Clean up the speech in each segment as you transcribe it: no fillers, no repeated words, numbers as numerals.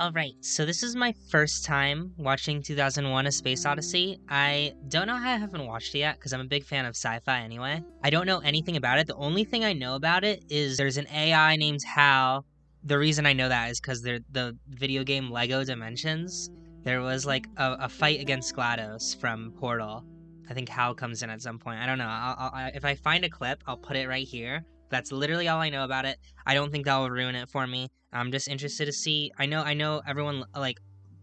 Alright, so this is my first time watching 2001 A Space Odyssey. I don't know how I haven't watched it yet, because I'm a big fan of sci-fi anyway. I don't know anything about it. The only thing I know about it is there's an AI named Hal. The reason I know that is because the video game Lego Dimensions. There was like a fight against GLaDOS from Portal. I think Hal comes in at some point. I don't know. If I find a clip, I'll put it right here. That's literally all I know about it. I don't think that will ruin it for me. I'm just interested to see. I know everyone, like,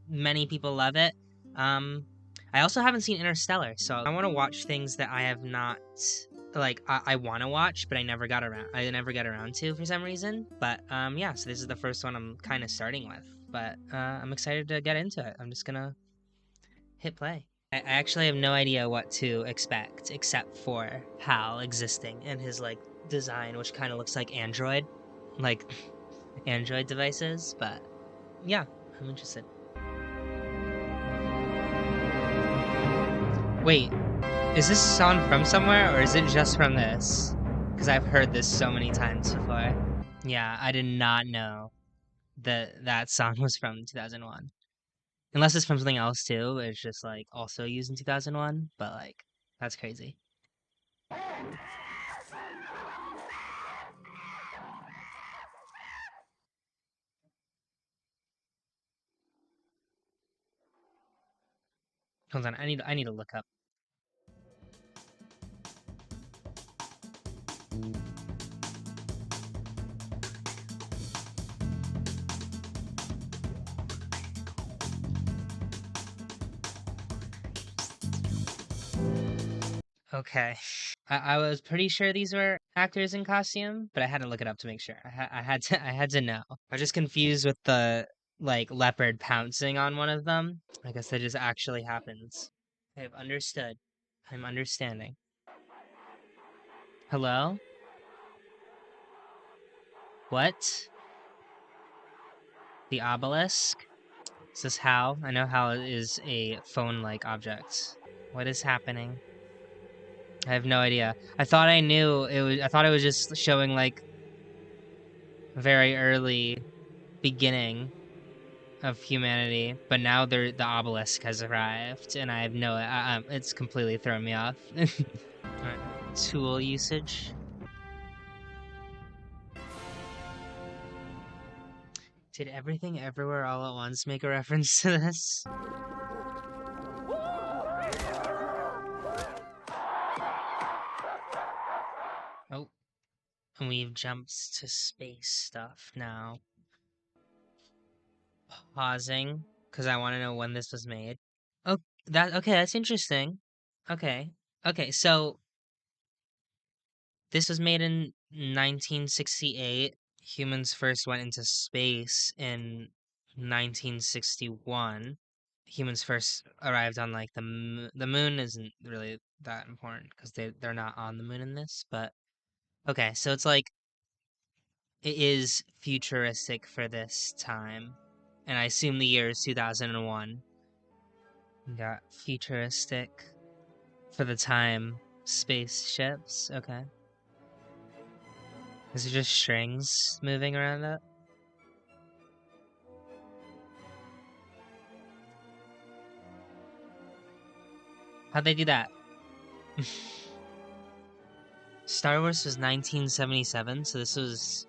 many people love it. Um, I also haven't seen Interstellar, so I want to watch things that I have not, like, I want to watch, but I never got around. I never get around to for some reason. But yeah. So this is the first one I'm kind of starting with, but I'm excited to get into it. I'm just gonna hit play. I actually have no idea what to expect except for Hal existing and his like design, which kind of looks like Android, like Android devices. But yeah, I'm interested. Wait, is this song from somewhere or is it just from this? Because I've heard this so many times before. Yeah, I did not know that that song was from 2001. Unless it's from something else too, it's just like also used in 2001, but like that's crazy. Hold on, I need to look up. Okay. I was pretty sure these were actors in costume, but I had to look it up to make sure. I had to I had to know. I was just confused with the like leopard pouncing on one of them. I guess that just actually happens. I've understood. I'm understanding. Hello? What? The obelisk? Is this Hal? I know Hal is a phone-like object. What is happening? I have no idea. I thought I knew it was. I thought it was just showing like very early beginning of humanity, but now the obelisk has arrived, and I have no. It's completely thrown me off. Alright, tool usage. Did everything everywhere all at once make a reference to this? Oh, and we've jumped to space stuff now. Pausing because I want to know when this was made. Oh, that okay. That's interesting. Okay, okay. So this was made in 1968. Humans first went into space in 1961. Humans first arrived on like the moon isn't really that important because they're not on the moon in this. But okay, so it's like it is futuristic for this time, and I assume the year is 2001. We got futuristic for the time spaceships. Okay. Is it just strings moving around that? How'd they do that? Star Wars was 1977, so this was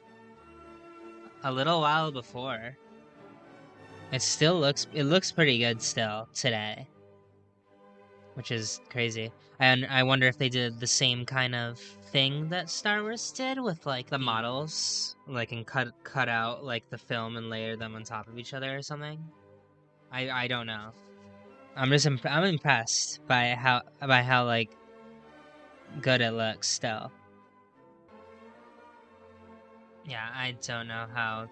a little while before. It looks pretty good still today, which is crazy. And I wonder if they did the same kind of thing that Star Wars did with like the models, like and cut out like the film and layer them on top of each other or something. I don't know. I'm impressed by how like good it looks still. Yeah, I don't know how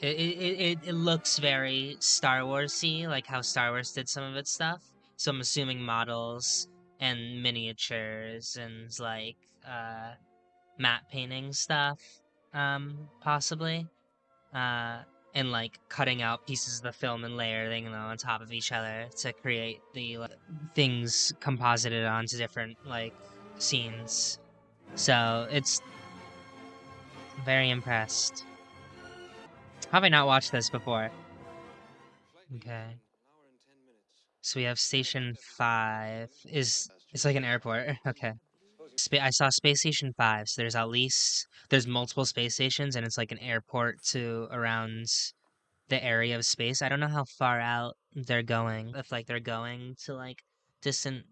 it looks very Star Wars-y, like how Star Wars did some of its stuff. So I'm assuming models and miniatures and like uh matte painting stuff, possibly. And like cutting out pieces of the film and layering them on top of each other to create the like, things composited onto different like scenes. So it's very impressed. How have I not watched this before? Okay. So we have Station 5. It's like an airport. Okay. I saw Space Station 5, so there's at least there's multiple space stations and it's like an airport to around the area of space. I don't know how far out they're going. If like they're going to like distant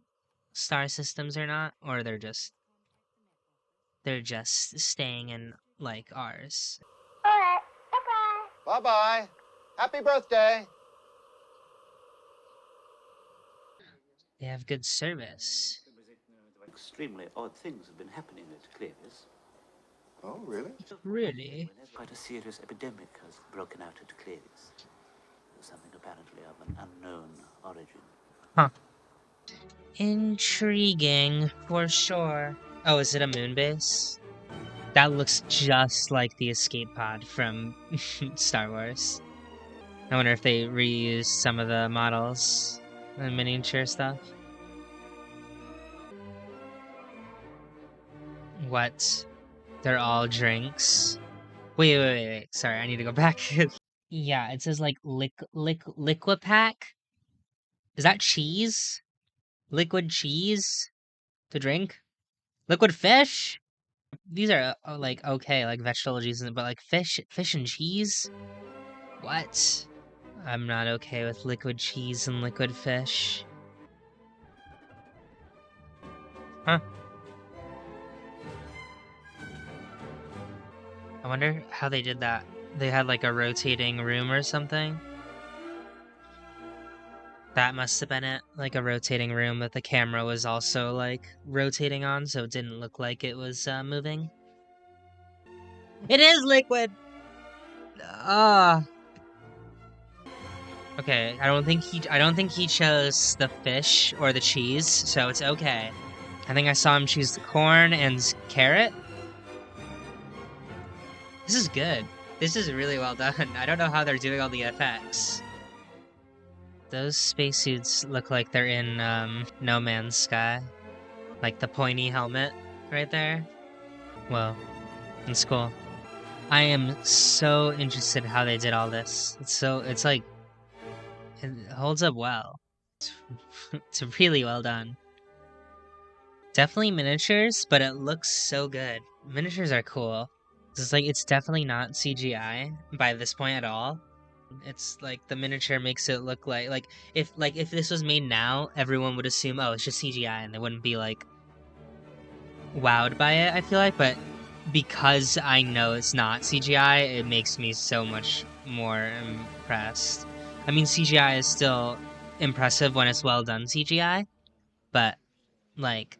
star systems or not, or they're just staying in like ours. Bye bye. Happy birthday. They have good service. Extremely odd things have been happening at Clavius. Oh, really? Really? Quite a serious epidemic has broken out at Clavius. Something apparently of an unknown origin. Huh. Intriguing, for sure. Oh, is it a moon base? That looks just like the escape pod from Star Wars. I wonder if they reused some of the models and miniature stuff. What? They're all drinks? Wait. Sorry, I need to go back. Yeah, it says like Liquipack. Is that cheese? Liquid cheese to drink? Liquid fish? These are like okay, like vegetable juices, but like fish and cheese? What? I'm not okay with liquid cheese and liquid fish. Huh. I wonder how they did that. They had like a rotating room or something. That must have been it. Like a rotating room that the camera was also like rotating on, so it didn't look like it was moving. It is liquid! Ah. Okay, I don't think he chose the fish or the cheese, so it's okay. I think I saw him choose the corn and carrot. This is good. This is really well done. I don't know how they're doing all the effects. Those spacesuits look like they're in No Man's Sky. Like the pointy helmet right there. Whoa, that's cool. I am so interested in how they did all this. It's like, it holds up well. It's really well done. Definitely miniatures, but it looks so good. Miniatures are cool. It's definitely not CGI by this point at all. It's like the miniature makes it look like if this was made now, everyone would assume, oh, it's just CGI, and they wouldn't be like wowed by it, I feel like, but because I know it's not CGI, it makes me so much more impressed. I mean, CGI is still impressive when it's well done CGI, but like,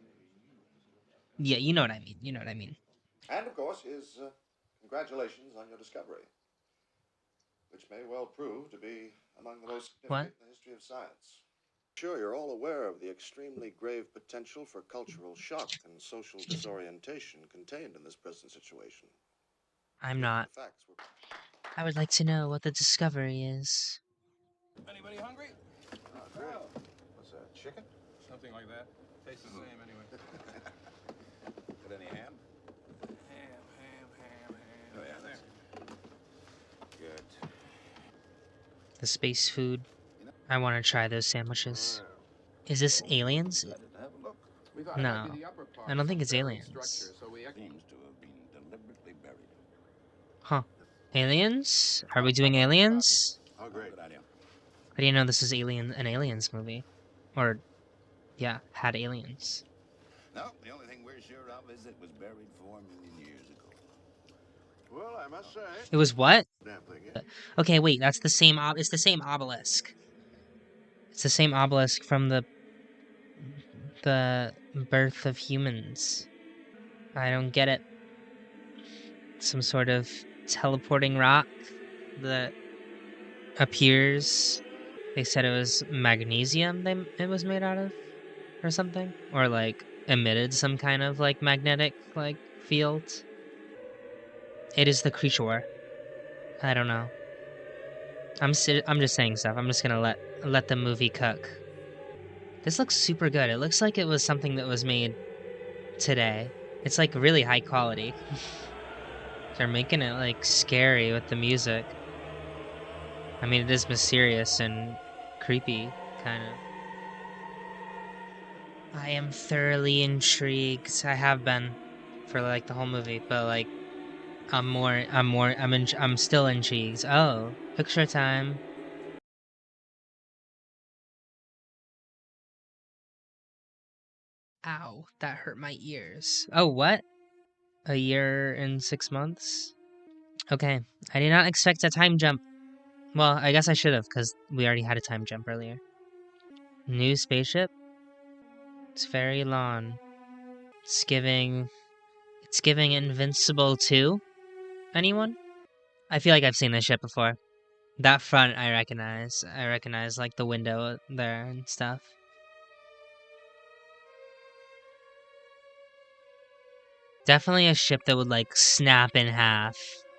yeah, you know what I mean. You know what I mean. And of course, his congratulations on your discovery, which may well prove to be among the most What? significant in the history of science. Sure, you're all aware of the extremely grave potential for cultural shock and social disorientation contained in this present situation. I'm Given not. the facts we're... I would like to know what the discovery is. Anybody hungry? Great. What's that, chicken? Something like that. Tastes the same anyway. Got any ham? Ham. Oh, yeah, There. Good. The space food. I want to try those sandwiches. Is this aliens? Have a look. We thought No, it might be the upper part I don't of think some it's buried aliens. structure, so we Seems to have been deliberately buried. Huh. Aliens? Are we doing aliens? Oh, great. Good idea. I didn't know this was an aliens movie. Or, yeah, had aliens. No, the only thing we're sure of is it was buried 4 million years ago. Well, I must say... It was what? Damn thing, yeah. Okay, wait, that's the same it's the same obelisk. It's the same obelisk from the birth of humans. I don't get it. Some sort of teleporting rock that appears. They said it was magnesium it was made out of or something, or like emitted some kind of like magnetic like field. It is the creature. I don't know. I'm just saying stuff. I'm just going to let the movie cook. This looks super good. It looks like it was something that was made today. It's like really high quality. They're making it like scary with the music. I mean, it is mysterious and creepy, kind of. I am thoroughly intrigued. I have been for like the whole movie, but like I'm still intrigued. Oh, picture time. Ow, that hurt my ears. Oh, what? A year and 6 months? Okay, I did not expect a time jump. Well, I guess I should have, because we already had a time jump earlier. New spaceship? It's very long. It's giving... It's giving Invincible 2? Anyone? I feel like I've seen this ship before. That front I recognize. I recognize, like, the window there and stuff. Definitely a ship that would, like, snap in half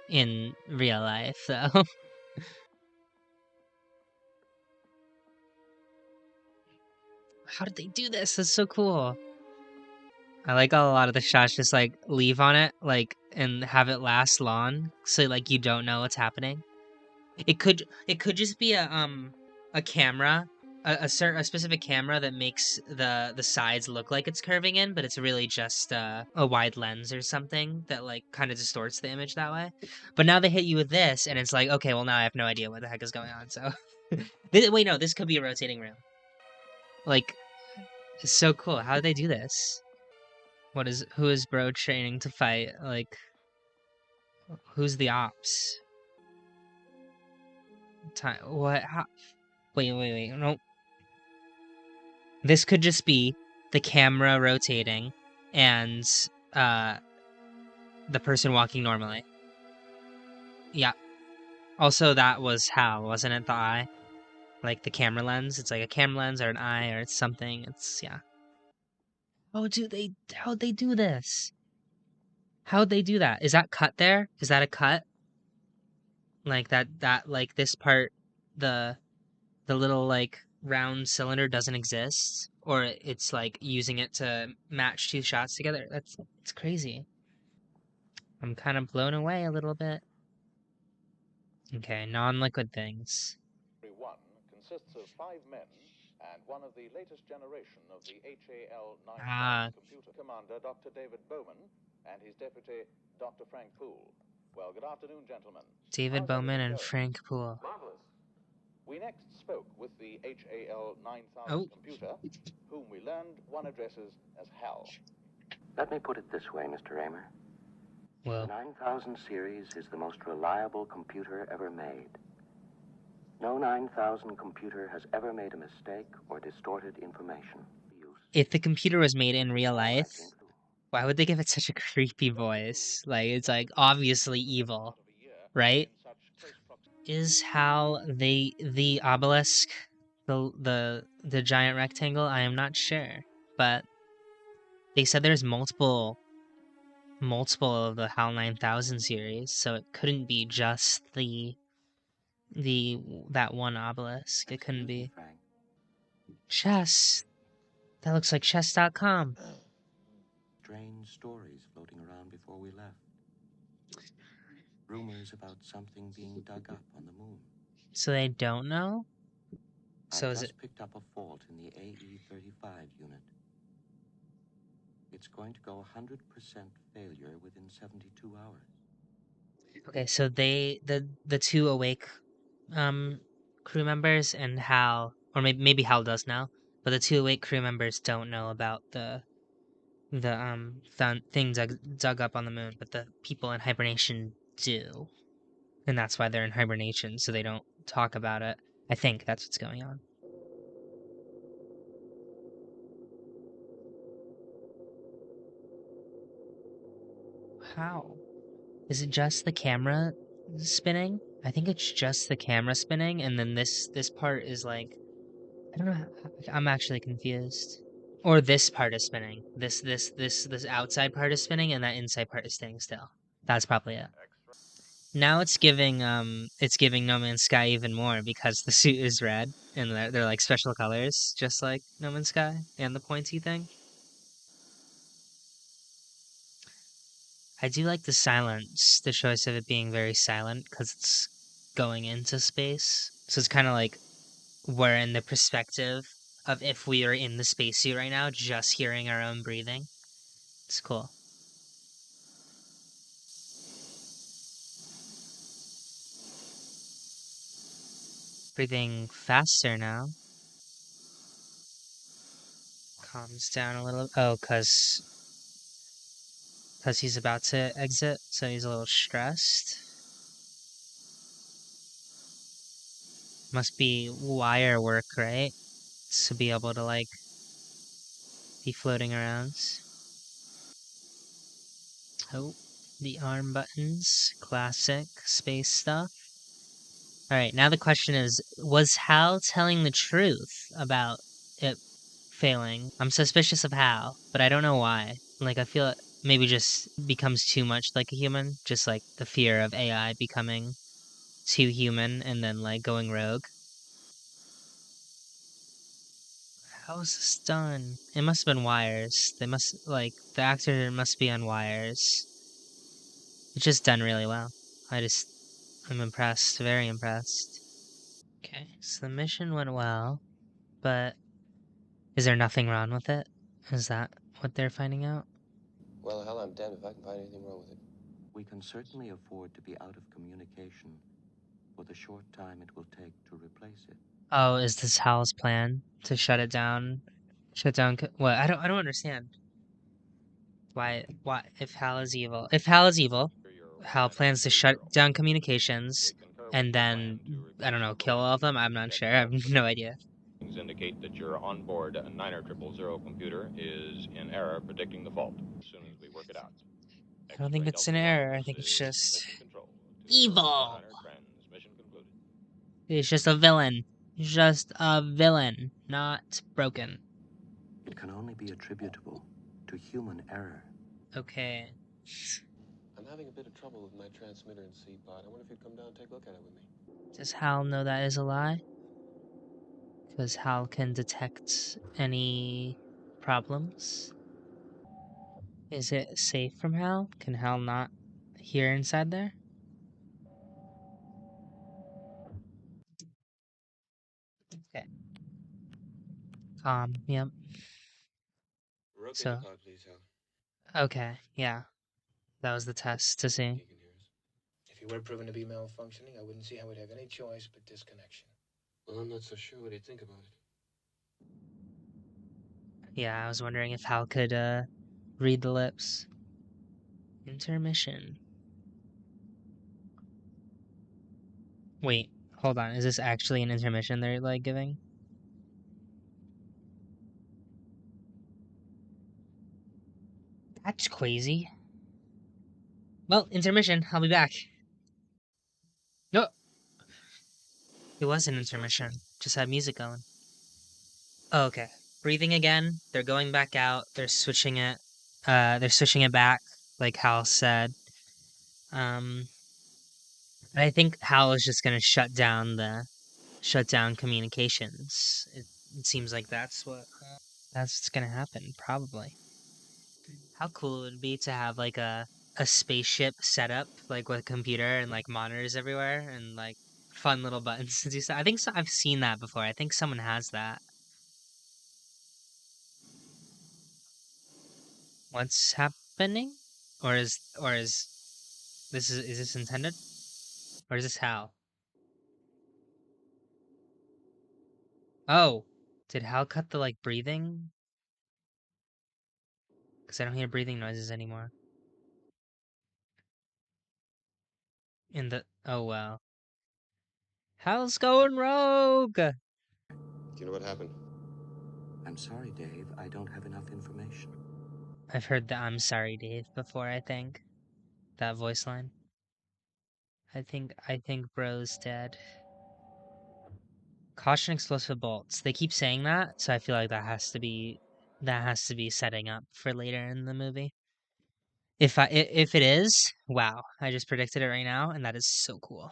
in real life, though. How did they do this? That's so cool. I like how a lot of the shots just like leave on it, like, and have it last long, so like you don't know what's happening. It could just be a camera, a specific camera that makes the sides look like it's curving in, but it's really just a wide lens or something that like kind of distorts the image that way. But now they hit you with this, and it's like, okay, well now I have no idea what the heck is going on. So, wait, no, this could be a rotating room. Like, it's so cool. How did they do this? Who is bro training to fight? Like, who's the ops? Time what? How? Wait. No, this could just be the camera rotating and uh the person walking normally. Yeah. Also, that was Hal, wasn't it? The eye, like the camera lens. It's like a camera lens or an eye or it's something. It's yeah. Oh, how'd they do this? How'd they do that? Is that cut there? Is that a cut? Like that like this part, the the little like round cylinder doesn't exist, or it's like using it to match two shots together. It's crazy. I'm kind of blown away a little bit. Okay, non-liquid things. One consists of 5 men and one of the latest generation of the HAL 9000 computer commander, Dr. David Bowman, and his deputy, Dr. Frank Poole. Well, good afternoon, gentlemen. David How's Bowman everything and going? Frank Poole. Marvelous. We next spoke with the HAL 9000 Oh. computer, whom we learned one addresses as Hal. Let me put it this way, Mr. Raymer. The Well, 9000 series is the most reliable computer ever made. No 9000 computer has ever made a mistake or distorted information. if the computer was made in real life, why would they give it such a creepy voice? Like, it's like obviously evil, right? Is Hal the obelisk, the giant rectangle? I am not sure, but they said there's multiple of the HAL 9000 series, so it couldn't be just the that one obelisk. It couldn't be. Chess. That looks like chess.com. Strange stories floating around before we left. Rumors about something being dug up on the moon. So they don't know? So I is just it picked up a fault in the AE-35 unit. It's going to go 100% failure within 72 hours. okay, so the two awake crew members and Hal, or maybe Hal does know, but the two awake crew members don't know about the thing dug up on the moon, but the people in hibernation do. And that's why they're in hibernation, so they don't talk about it. I think that's what's going on. How? Is it just the camera spinning? I think it's just the camera spinning, and then this part is like, I don't know. I'm actually confused. Or this part is spinning. This outside part is spinning, and that inside part is staying still. That's probably it. Now it's giving No Man's Sky even more because the suit is red and they're like special colors, just like No Man's Sky and the pointy thing. I do like the silence, the choice of it being very silent, because going into space. So it's kind of like we're in the perspective of if we are in the spacesuit right now, just hearing our own breathing. It's cool. Breathing faster now. Calms down a little. Oh, cause he's about to exit, so he's a little stressed. Must be wire work, right? To be able to like be floating around. Oh, the arm buttons, classic space stuff. All right, now the question is, was Hal telling the truth about it failing? I'm suspicious of Hal, but I don't know why. Like, I feel it maybe just becomes too much like a human, just like the fear of AI becoming too human and then like going rogue. How was this done? It must have been wires. They must, like, the actor must be on wires. It's just done really well. I'm impressed, very impressed. Okay, so the mission went well, but is there nothing wrong with it? Is that what they're finding out? Well, hell, I'm damned if I can find anything wrong with it. We can certainly afford to be out of communication for the short time it will take to replace it. Oh, is this Hal's plan to shut it down? What? I don't understand. Why, if Hal is evil? If Hal is evil, Hal plans to shut down communications and then, I don't know, kill all of them? I'm not sure. I have no idea. Indicate that your onboard 90000 computer is in error predicting the fault as soon as we work it out. I don't think it's an error. I think it's just Mission control. evil. Transmission concluded. He's just a villain. He's just a villain, not broken. It can only be attributable to human error. Okay. I'm having a bit of trouble with my transmitter and C-pod. I wonder if you'd come down and take a look at it with me. Does Hal know that is a lie? Because Hal can detect any problems. Is it safe from Hal? Can Hal not hear inside there? Okay. Yep. Rotate So, the pod, please, Hal. okay, yeah. That was the test to see. He can hear us. If he were proven to be malfunctioning, I wouldn't see how we'd have any choice but disconnection. Well, I'm not so sure what he'd think about it. Yeah, I was wondering if Hal could, read the lips. Intermission. Wait, hold on. Is this actually an intermission they're, like, giving? That's crazy. Well, intermission. I'll be back. No, it was an intermission. Just had music going. Oh, okay. Breathing again. They're going back out. They're switching it. They're switching it back, like Hal said. And I think Hal is just gonna shut down communications. It seems like that's what's gonna happen, probably. How cool it would be to have like a spaceship set up like with a computer and like monitors everywhere and like fun little buttons to do stuff. I think so, I've seen that before. I think someone has that. What's happening? Or is is this intended? Or is this Hal? Oh, did Hal cut the like breathing? Because I don't hear breathing noises anymore. Oh well. Hal's going rogue! Do you know what happened? I'm sorry, Dave, I don't have enough information. I've heard the I'm sorry, Dave before, I think. That voice line. I think bro's dead. Caution explosive bolts. They keep saying that, so I feel like that has to be setting up for later in the movie. If it is, wow, I just predicted it right now, and that is so cool.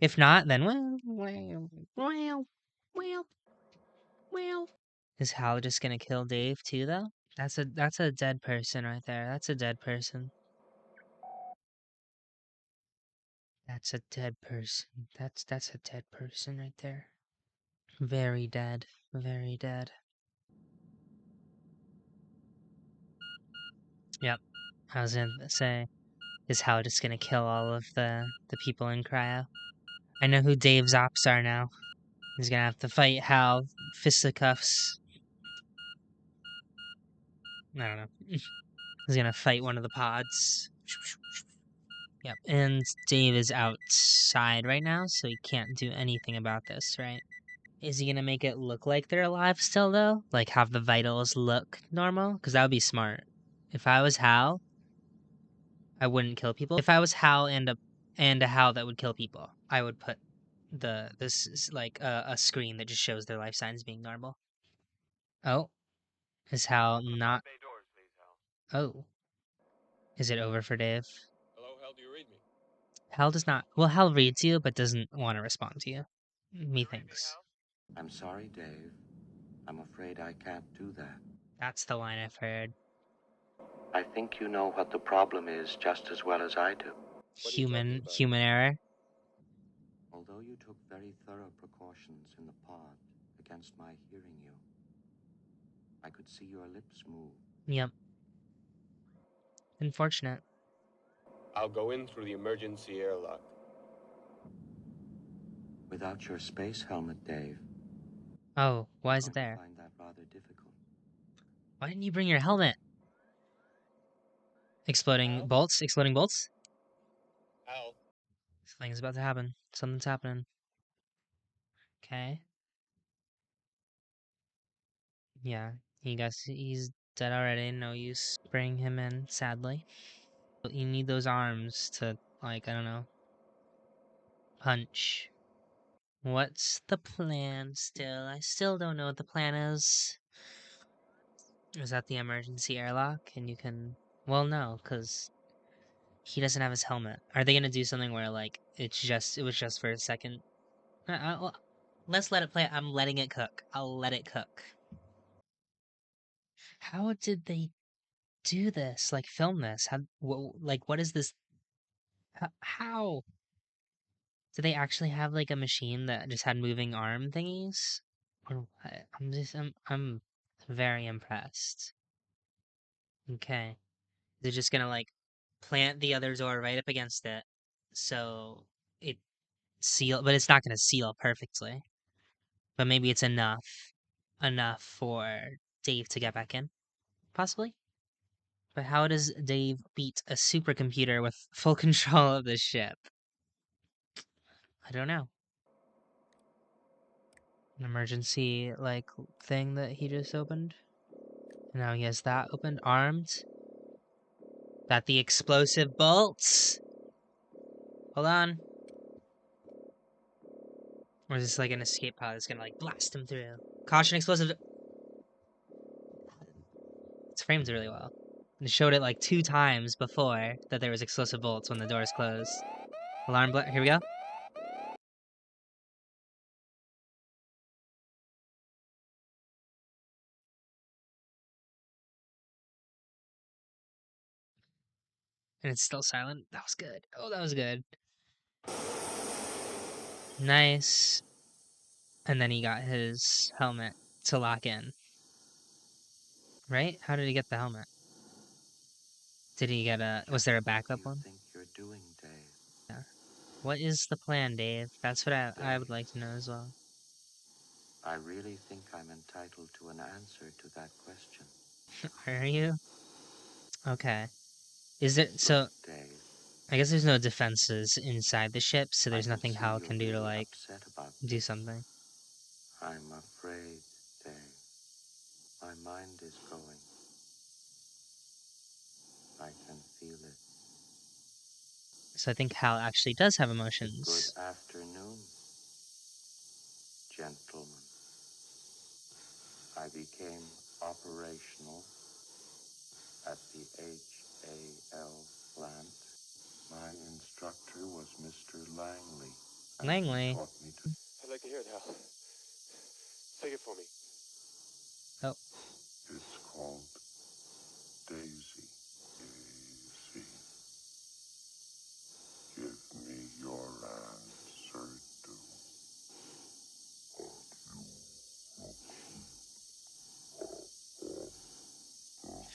If not, then well. Is Hal just gonna kill Dave too, though? That's a dead person right there. That's a dead person. That's a dead person. That's a dead person right there. Very dead. Very dead. Yep. I was gonna say, is Hal just gonna kill all of the people in cryo? I know who Dave's ops are now. He's gonna have to fight Hal, fisticuffs. I don't know. He's gonna fight one of the pods. Yep, and Dave is outside right now, so he can't do anything about this, right? Is he gonna make it look like they're alive still, though? Like, have the vitals look normal? Because that would be smart. If I was Hal, I wouldn't kill people. If I was Hal and a Hal that would kill people, I would put this is like a screen that just shows their life signs being normal. Oh, is Hal not? Oh, is it over for Dave? Hello, Hal, do you read me? Hal does not. Well, Hal reads you, but doesn't want to respond to you. Methinks. I'm sorry, Dave. I'm afraid I can't do that. That's the line I've heard. I think you know what the problem is just as well as I do. What are you talking about? Human error. Although you took very thorough precautions in the pod against my hearing you, I could see your lips move. Yep. Unfortunate. I'll go in through the emergency airlock. Without your space helmet, Dave. Oh, why is it I there? find that rather difficult. Why didn't you bring your helmet? Exploding bolts? Exploding bolts? Hal? Something's about to happen. Something's happening. Okay. Yeah, he's dead already. No use bringing him in, sadly. But you need those arms to, like, I don't know, punch. What's the plan still? I still don't know what the plan is. Is that the emergency airlock? And you can... Well, no, because he doesn't have his helmet. Are they gonna do something where, like, it was just for a second? Well, let's let it play. I'm letting it cook. I'll let it cook. How did they do this? Like, film this? What is this? How? Do they actually have, like, a machine that just had moving arm thingies? Or what? I'm very impressed. Okay. They're just gonna, like, plant the other door right up against it, so it but it's not gonna seal perfectly. But maybe it's enough for Dave to get back in, possibly. But how does Dave beat a supercomputer with full control of the ship? I don't know. An emergency, like, thing that he just opened. And now he has that opened, armed. That the explosive bolts? Hold on. Or is this like an escape pod that's gonna, like, blast him through? Caution, explosive. It's framed really well. They showed it like 2 times before that there was explosive bolts when the doors closed. Alarm here we go. And it's still silent. That was good. Oh, that was good. Nice. And then he got his helmet to lock in. Right? How did he get the helmet? Did he get was there a backup What do you one? think you're doing, Dave? Yeah. What is the plan, Dave? That's what I would Dave, like to know as well. I really think I'm entitled to an answer to that question. Are you? Okay. Is there so Look, Dave, I guess there's no defenses inside the ship, so I there's can nothing see Hal you're can do to, really like, upset about do this. something. I'm afraid, Dave. My mind is going. I can feel it. So I think Hal actually does have Good emotions. afternoon, gentlemen. I became operational at the HAL plant. My instructor was Mr. Langley. and he Langley. taught me to... I'd like to hear it, Hal. Say it for me. Oh, It's called Daisy. Daisy. Give me your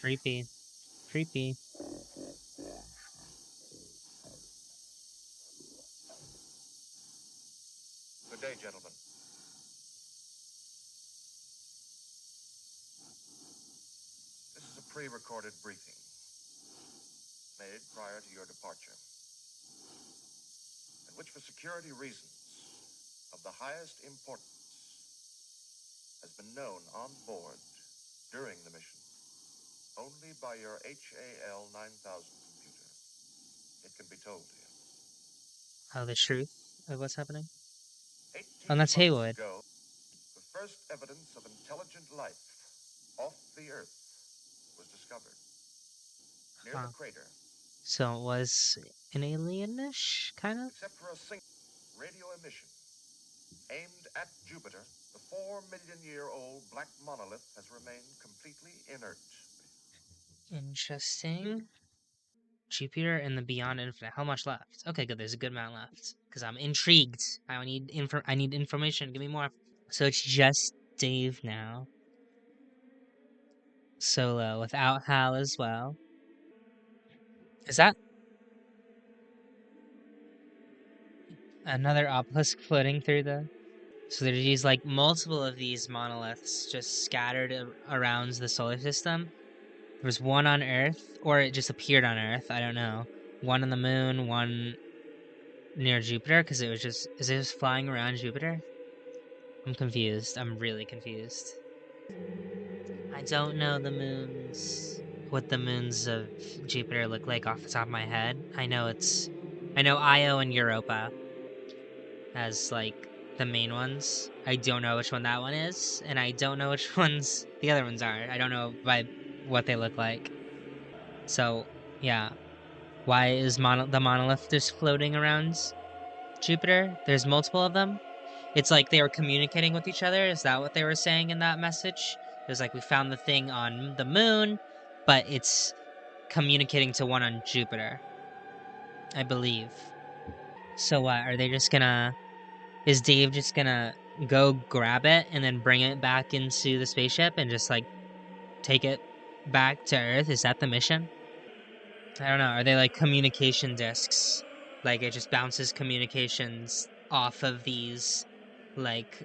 Creepy. Creepy. Good day, gentlemen. This is a pre-recorded briefing made prior to your departure, in which, for security reasons of the highest importance, has been known on board during the mission only by your HAL 9000 computer. It can be told to you. Oh, the truth of what's happening? 18 Oh, that's months Haywood. ago, the first evidence of intelligent life off the Earth was discovered near Huh. the crater, So it was an alienish, kind of? except for a single radio emission aimed at Jupiter. The 4 million-year-old black monolith has remained completely inert. Interesting. Jupiter and the Beyond Infinite. How much left? Okay, good. There's a good amount left. Because I'm intrigued. I need information. Give me more. So it's just Dave now. Solo, without Hal as well. Is that another obelisk floating through the... So there's these, like, multiple of these monoliths just scattered around the solar system. There was one on Earth, or it just appeared on Earth. I don't know. One on the moon, one near Jupiter, because it was just... Is it just flying around Jupiter? I'm confused. I'm really confused. I don't know the moons... What the moons of Jupiter look like off the top of my head. I know Io and Europa as, like, the main ones. I don't know which one that one is, and I don't know which ones the other ones are. I don't know by what they look like. So, yeah. Why is the monolith just floating around Jupiter? There's multiple of them. It's like they were communicating with each other. Is that what they were saying in that message? It was like, we found the thing on the moon, but it's communicating to one on Jupiter, I believe. So what, are they just gonna... Is Dave just gonna go grab it and then bring it back into the spaceship and just, like, take it back to Earth? Is that the mission? I don't know. Are they, like, communication discs? Like, it just bounces communications off of these, like,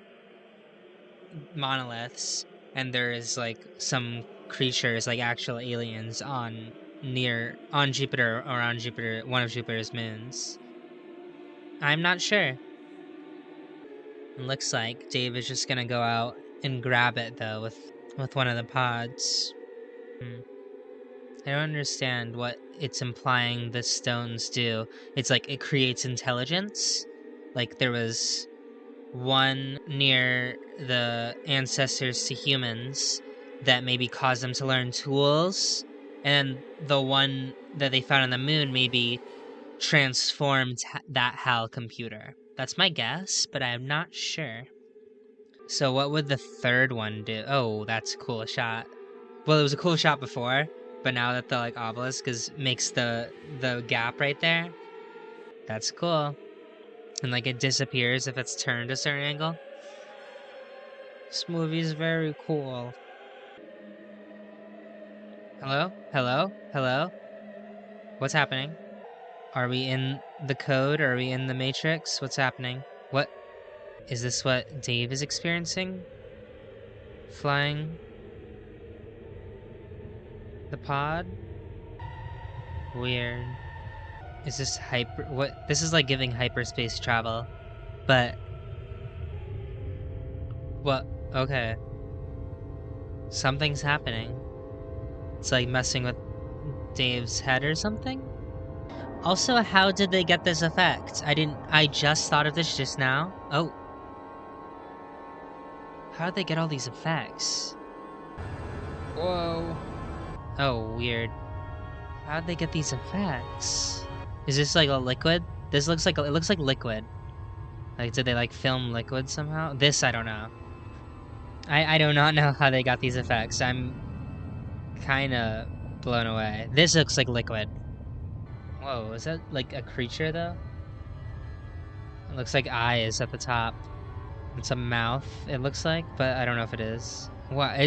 monoliths, and there is, like, some creatures, like actual aliens on Jupiter or on Jupiter, one of Jupiter's moons. I'm not sure. It looks like Dave is just gonna go out and grab it, though, with one of the pods. I don't understand what it's implying the stones do. It's like it creates intelligence. Like there was one near the ancestors to humans that maybe caused them to learn tools, and the one that they found on the moon maybe transformed that HAL computer. That's my guess, but I'm not sure. So what would the third one do? Oh, that's a cool shot. Well, it was a cool shot before, but now that the, like, obelisk makes the gap right there, that's cool. And, like, it disappears if it's turned a certain angle. This movie is very cool. Hello? Hello? Hello? What's happening? Are we in the code? Are we in the Matrix? What's happening? What? Is this what Dave is experiencing? Flying the pod? Weird. Is this what? This is like giving hyperspace travel. But... What? Okay. Something's happening. It's like messing with Dave's head or something? Also, how did they get this effect? I just thought of this just now. Oh. How did they get all these effects? Whoa. Oh, weird. How did they get these effects? Is this like a liquid? This looks like, it looks like liquid. Like, did they like film liquid somehow? This, I don't know. I do not know how they got these effects. I'm kinda blown away. This looks like liquid. Whoa, is that like a creature though? It looks like eyes at the top. It's a mouth, it looks like, but I don't know if it is. What?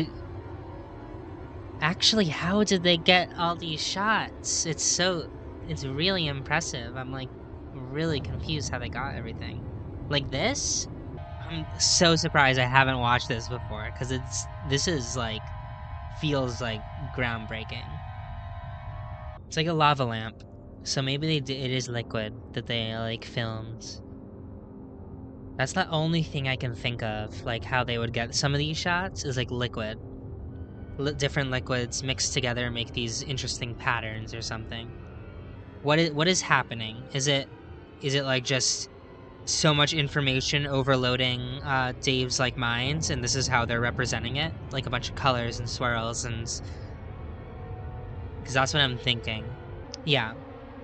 Actually, how did they get all these shots? It's really impressive. I'm like really confused how they got everything. Like this? I'm so surprised I haven't watched this before because this is like feels like groundbreaking. It's like a lava lamp. So maybe it is liquid that they like filmed. That's the only thing I can think of, like how they would get some of these shots is like liquid. Different liquids mixed together make these interesting patterns or something. What is happening? Is it like just so much information overloading Dave's like minds, and this is how they're representing it, like a bunch of colors and swirls, and because that's what I'm thinking. Yeah,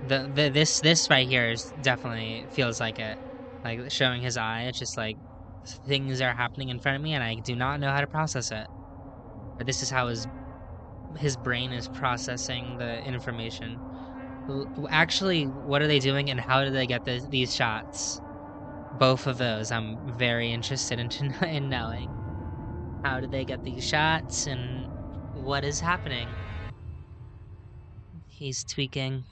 this right here is definitely feels like it, like showing his eye. It's just like things are happening in front of me, and I do not know how to process it. But this is how his brain is processing the information. Actually, what are they doing, and how do they get these shots? Both of those, I'm very interested in knowing. How do they get these shots, and what is happening? He's tweaking.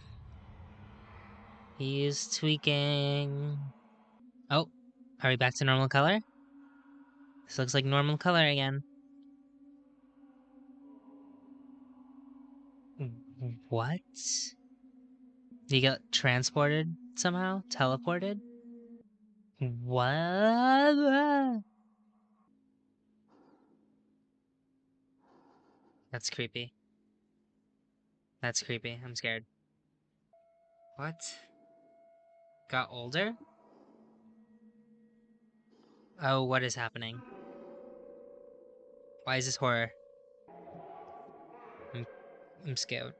He's tweaking. Oh, are we back to normal color? This looks like normal color again. What? Did he get transported somehow? Teleported? What? That's creepy. That's creepy. I'm scared. What? Got older? Oh, what is happening? Why is this horror? I'm, I'm scared.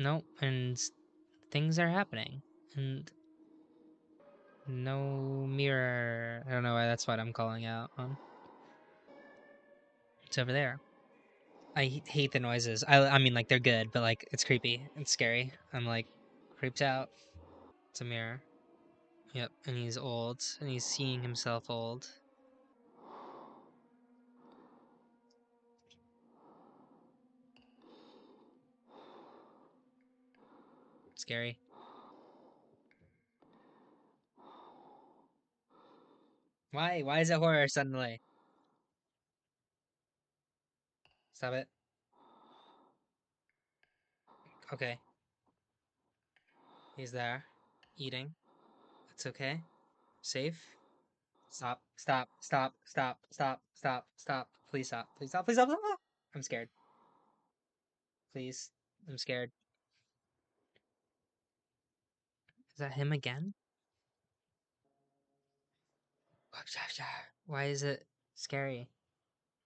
Nope, and things are happening. And no mirror. I don't know why that's what I'm calling out on. It's over there. I hate the noises. I mean, like, they're good, but, like, it's creepy. It's scary. I'm, like, creeped out. It's a mirror. Yep, and he's old, and he's seeing himself old. Scary. Why? Why is it horror suddenly? Stop it. Okay. He's there. Eating. It's okay. Safe. Stop. Stop. Stop. Stop. Stop. Stop. Stop. Please stop. Please stop. Please stop. Stop. I'm scared. Please. I'm scared. Is that him again? Why is it scary?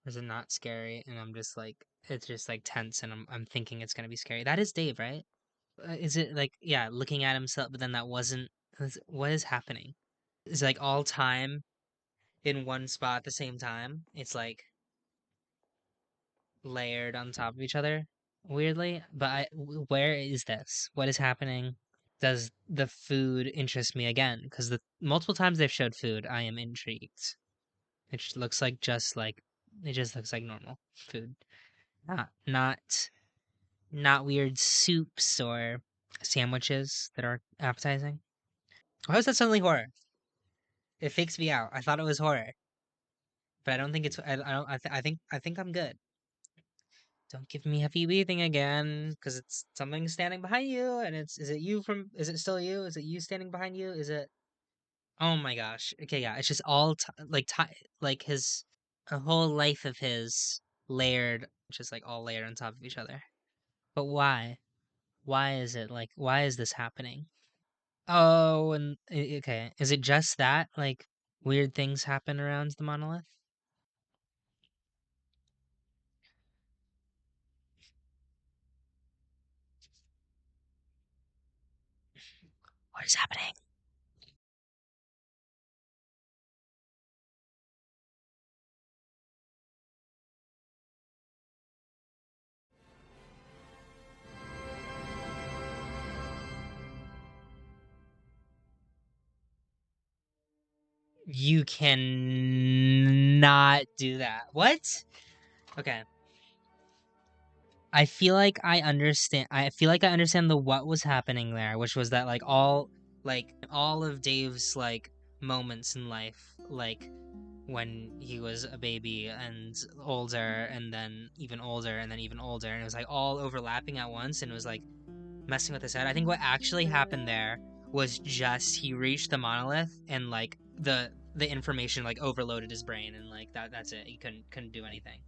Or is it not scary? And I'm just like, it's just like tense, and I'm thinking it's gonna be scary. That is Dave, right? Is it like, yeah, looking at himself, but then that wasn't. What is happening? Is it like all time in one spot at the same time? It's like layered on top of each other, weirdly. But where is this? What is happening? Does the food interest me again? Because the multiple times they've showed food, I am intrigued. It looks like it just looks like normal food. Not weird soups or sandwiches that are appetizing. Why was that suddenly horror? It fakes me out. I thought it was horror, but I don't think it's. I don't. I think I'm good. Don't give me heavy breathing again, because it's something standing behind you, and it's. Is it you from? Is it still you? Is it you standing behind you? Is it? Oh my gosh. Okay, yeah. It's just all like his a whole life of his layered, just like all layered on top of each other. But why? Why is it like? Why is this happening? Oh, and okay. Is it just that like weird things happen around the monolith? What is happening? You cannot do that. What? Okay. I feel like I understand. I feel like I understand the what was happening there, which was that like all of Dave's like moments in life, like when he was a baby and older, and then even older, and then even older, and it was like all overlapping at once, and it was like messing with his head. I think what actually happened there was just he reached the monolith, and like the information like overloaded his brain, and like that's it. He couldn't do anything.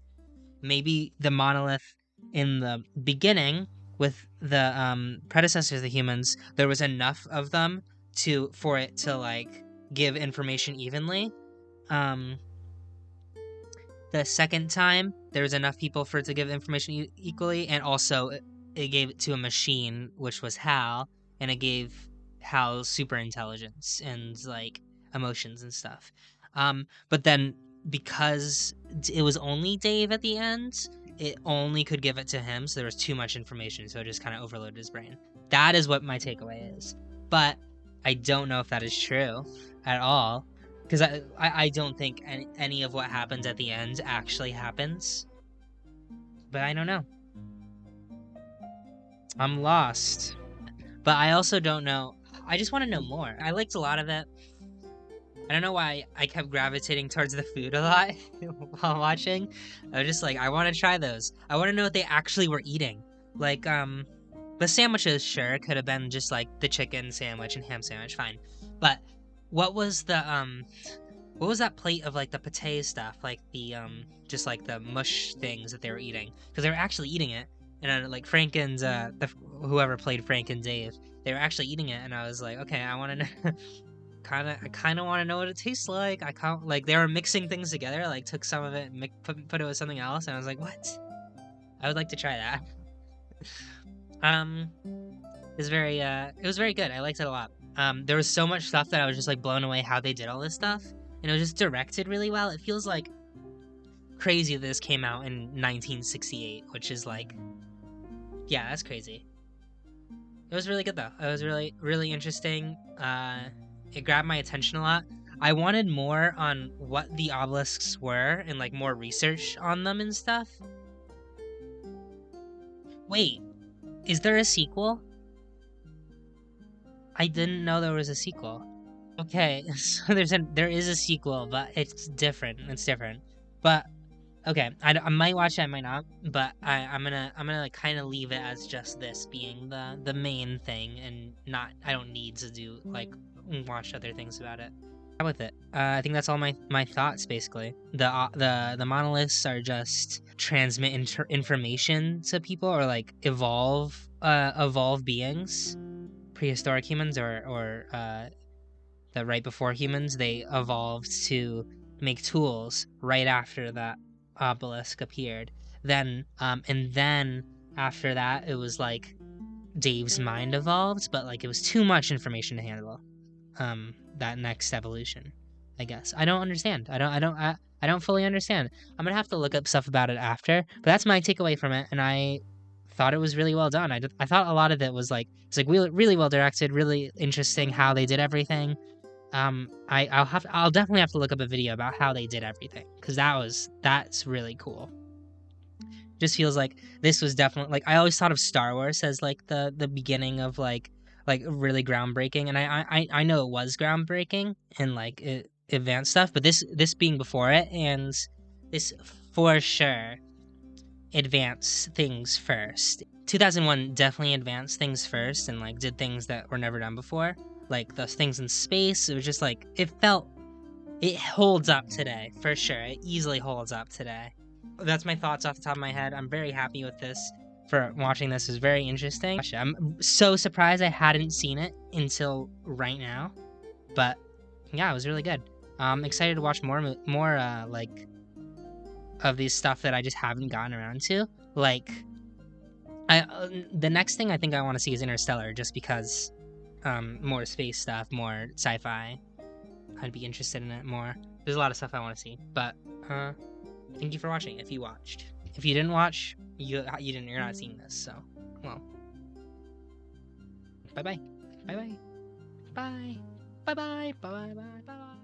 Maybe the monolith in the beginning with the predecessors of the humans, there was enough of them for it to like give information evenly. Um, the second time, there was enough people for it to give information equally, and also it gave it to a machine, which was Hal, and it gave Hal super intelligence and like emotions and stuff. But then because it was only Dave at the end, it only could give it to him, so there was too much information, so it just kind of overloaded his brain. That is what my takeaway is. But I don't know if that is true at all, because I don't think any of what happens at the end actually happens. But I don't know. I'm lost. But I also don't know. I just want to know more. I liked a lot of it. I don't know why I kept gravitating towards the food a lot while watching. I was just like, I want to try those. I want to know what they actually were eating. Like, the sandwiches, sure, could have been just like the chicken sandwich and ham sandwich, fine. But what was that plate of like the pate stuff, like the just like the mush things that they were eating? Because they were actually eating it, and like Frank and whoever played Frank and Dave, they were actually eating it, and I was like, okay, I want to know. I kind of want to know what it tastes like. I can't like they were mixing things together. Like took some of it and put it with something else, and I was like, what? I would like to try that. It was very good. I liked it a lot. There was so much stuff that I was just like blown away how they did all this stuff, and it was just directed really well. It feels like crazy that this came out in 1968, which is like, yeah, that's crazy. It was really good though. It was really interesting. It grabbed my attention a lot. I wanted more on what the obelisks were and like more research on them and stuff. Wait, is there a sequel? I didn't know there was a sequel. Okay, so there is a sequel, but it's different. It's different. But okay, I might watch it, I might not. But I'm gonna like kind of leave it as just this being the main thing, and not I don't need to do like watch other things about it. With it, I think that's all my thoughts basically. The monoliths are just transmit information to people, or like evolve beings, prehistoric humans, or the right before humans. They evolved to make tools right after that obelisk appeared. Then and then after that, it was like Dave's mind evolved, but like it was too much information to handle. That next evolution, I guess. I don't understand. I don't fully understand. I'm gonna have to look up stuff about it after, but that's my takeaway from it, and I thought it was really well done. I thought a lot of it was like it's like really well directed, really interesting how they did everything. I'll definitely have to look up a video about how they did everything, because that's really cool. Just feels like this was definitely like I always thought of Star Wars as like the beginning of like really groundbreaking, and I know it was groundbreaking and like advanced stuff, but this being before it, and this for sure advanced things first. 2001 definitely advanced things first and like did things that were never done before, like those things in space. It was just like it holds up today for sure. It easily holds up today. That's my thoughts off the top of my head. I'm very happy with this. For watching this is very interesting. I'm so surprised I hadn't seen it until right now, but yeah, it was really good. I'm excited to watch more like of these stuff that I just haven't gotten around to. Like, the next thing I think I want to see is Interstellar, just because more space stuff, more sci-fi. I'd be interested in it more. There's a lot of stuff I want to see, but thank you for watching. If you watched, if you didn't watch, you're not seeing this. So, well, bye bye, bye bye, bye bye, bye bye, bye bye, bye bye.